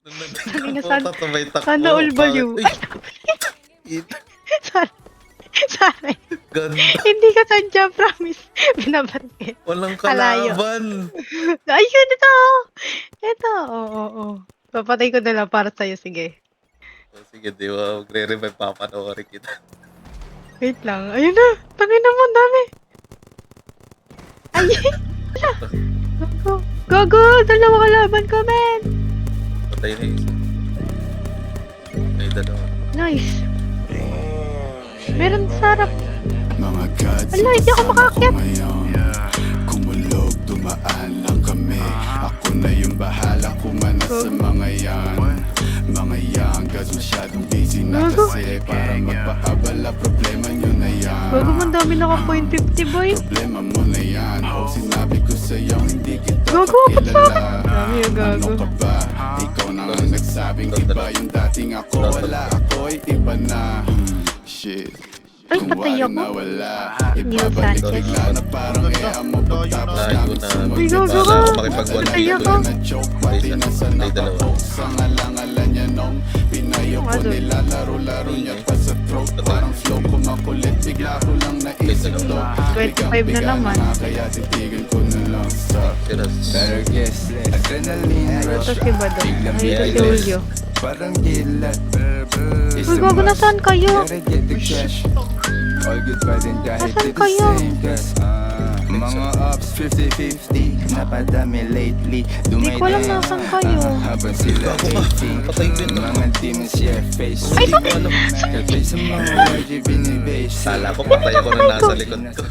Nung Sabi nandito niya, po, tatabay takbo. sana all baliw. Ay, Sorry. ganda. Hindi ka sadya, promise. Binabaril. Walang Kalayo. kalaban. Ayun, ito. Ito, oo. Papatay ko na lang para sa'yo, sige. Oh, sige, di ba? Magre-revive, papanoorin kita. Wait lang. Ayun na. Tangin naman, dami. Ay, Gago. Gago, dalawa kalaban ko, men. Patay na isa. Ay, dalawa. Nice. Meron sa harap. Mga gods, Ala, hindi ako makaakyat. Kumulog, dumaan lang kami. Ako na yung bahala kumana sa mga yan. Mga yan, gods masyadong busy na Gago. kasi para magpaabala, problema nyo na yan. Gago, man dami naka point 50, boy. Problema mo na yan. O sinabi ko sa'yo, hindi kita Gago, ba't sa akin? pakilala. Dami yung gago. Ano ka ba? Ikaw na ang nagsabing iba yung dating ako. Wala, ako'y iba na. Shit. Ay, Kung patay wala ako. na wala, Neil ibabalik Sanchez. bigla na parang amo pagtapos Ay, namin na. sumunod. Ay, gago Wala ka. ako makipag-one Patay dito. ako. Na joke, pati Isa. nasa Ay, dalawa. nakapost sa ngalangalan niya nung pinayo ko Ano? nilalaro-laro niya pa sa throat. Parang flow ko makulit, bigla ko lang naisip to. 25 na naman. Kaya titigan ko na lang sa Siras. Better guess, adrenaline rush. Ito si Bado. Biglang Ay, ito si bilis. Julio. Parang gilat. Uy, gago, nasaan kayo? Gotta get the cash. All good pa din kahit Nasaan di the kayo? same cause mga ups 50-50 napadami lately. Hindi ko alam nasaan kayo. Habang sila dating Patay ko yun. mga demons yeah face. Ay, Di ko alam. Kaya sa mga YG binibase. Kala ko patay ako na nasa likod ko.